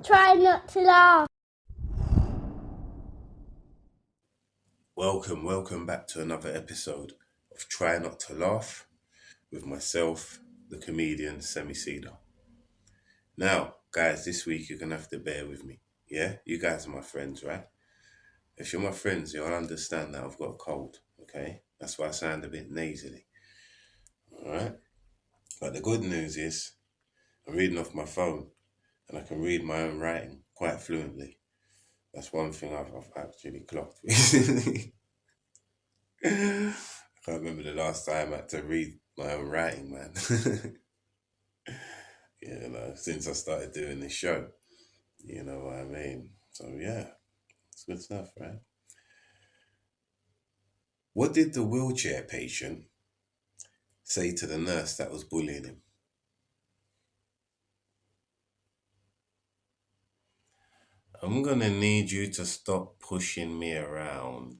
Try not to laugh. Welcome back to another episode of Try Not to Laugh with myself, the comedian Cedar. Now, guys, this week you're gonna have to bear with me. Yeah, you guys are my friends, right? If you're my friends, you'll understand that I've got a cold. Okay, that's why I sound a bit nasally. All right, but the good news is I'm reading off my phone and I can read my own writing quite fluently. That's one thing I've actually clocked recently. I can't remember the last time I had to read my own writing, man. Since I started doing this show, you know what I mean? So, yeah, it's good stuff, right? What did the wheelchair patient say to the nurse that was bullying him? I'm gonna need you to stop pushing me around.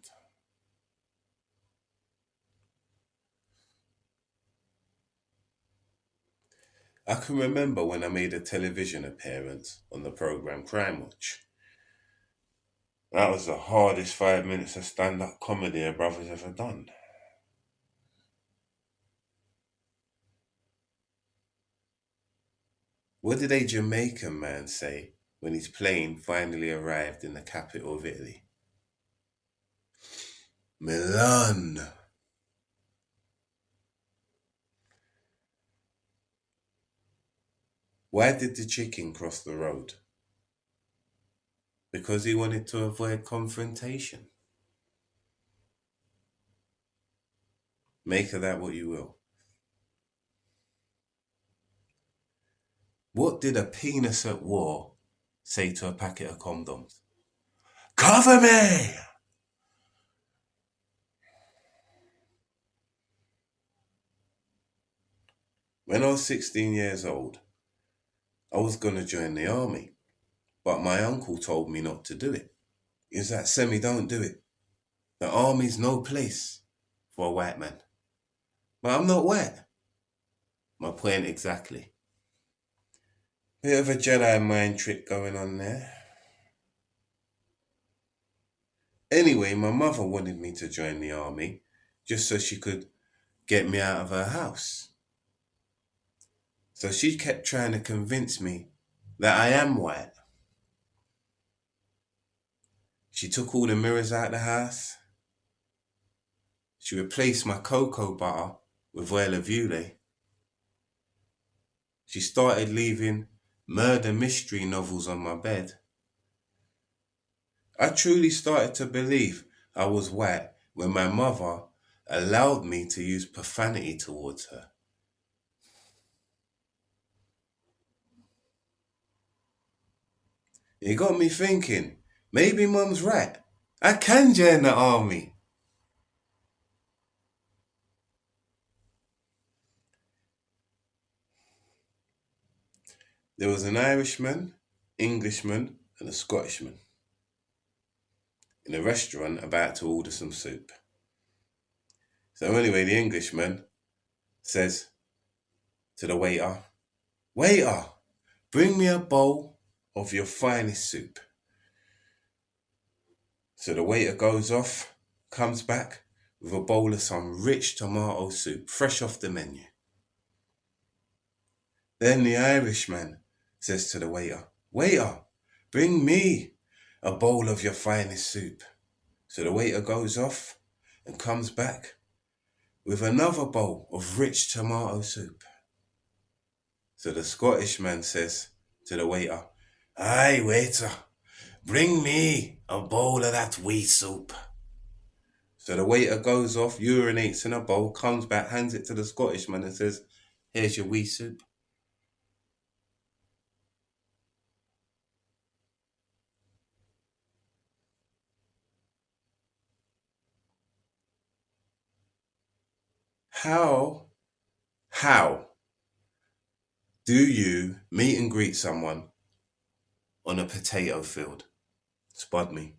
I can remember when I made a television appearance on the program Crime Watch. That was the hardest 5 minutes of stand-up comedy a brother's ever done. What did a Jamaican man say when his plane finally arrived in the capital of Italy? Milan. Why did the chicken cross the road? Because he wanted to avoid confrontation. Make of that what you will. What did a penis at war say to a packet of condoms? Cover me! When I was 16 years old, I was going to join the army, but my uncle told me not to do it. He was like, Semi, don't do it. The army's no place for a white man. But I'm not white. My point exactly. Bit of a Jedi mind trick going on there. Anyway, my mother wanted me to join the army just so she could get me out of her house. So she kept trying to convince me that I am white. She took all the mirrors out of the house. She replaced my cocoa butter with oil of Vule. She started leaving murder mystery novels on my bed. I truly started to believe I was white when my mother allowed me to use profanity towards her. It got me thinking, maybe mum's right. I can join the army. There was an Irishman, Englishman, and a Scottishman in a restaurant about to order some soup. So anyway, the Englishman says to the waiter, Waiter, bring me a bowl of your finest soup. So the waiter goes off, comes back with a bowl of some rich tomato soup, fresh off the menu. Then the Irishman says to the waiter, Waiter, bring me a bowl of your finest soup. So the waiter goes off and comes back with another bowl of rich tomato soup. So the Scottish man says to the waiter, Aye, waiter, bring me a bowl of that wee soup. So the waiter goes off, urinates in a bowl, comes back, hands it to the Scottish man and says, Here's your wee soup. How do you meet and greet someone on a potato field? Spud me.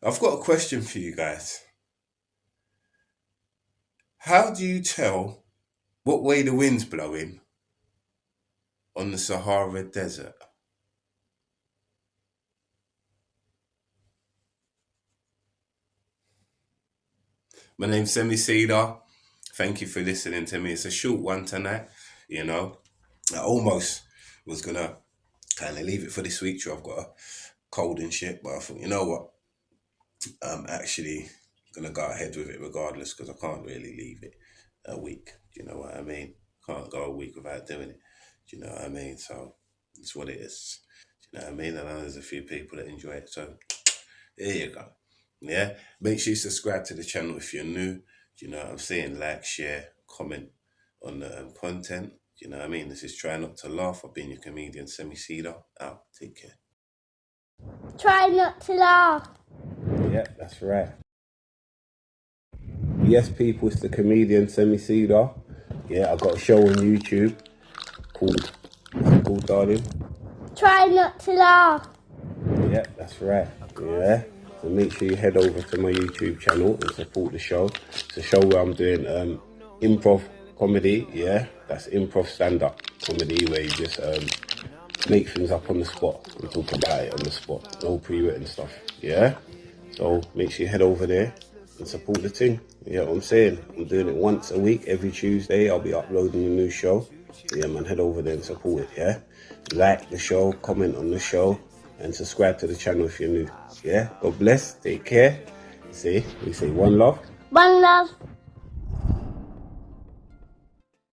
I've got a question for you guys. How do you tell what way the wind's blowing on the Sahara Desert? My name's Cedar. Thank you for listening to me. It's a short one tonight, you know. I almost was gonna kind of leave it for this week. Sure, I've got a cold and shit, but I thought, you know what? I'm actually gonna go ahead with it regardless because I can't really leave it a week. Do you know what I mean? Can't go a week without doing it. Do you know what I mean? So it's what it is. Do you know what I mean? I know there's a few people that enjoy it. So there you go. Yeah. Make sure you subscribe to the channel if you're new. Do you know what I'm saying? Like, share, comment on the content. Do you know what I mean? This is Try Not to Laugh. I've been your comedian, Cedar. Out. Take care. Try not to laugh. Yeah, that's right. Yes, people, it's the comedian Cedar. Yeah, I got a show on YouTube called, what's it called, darling? Try not to laugh. Yeah, that's right. Yeah. So make sure you head over to my YouTube channel and support the show. It's a show where I'm doing improv comedy. Yeah, that's improv stand-up comedy where you just make things up on the spot and talk about it on the spot. No pre-written stuff. Yeah. So make sure you head over there and support the thing. You know what I'm saying? I'm doing it once a week, every Tuesday. I'll be uploading a new show. Yeah, man, head over there and support it, yeah? Like the show, comment on the show, and subscribe to the channel if you're new. Yeah? God bless, take care. See, we say one love. One love.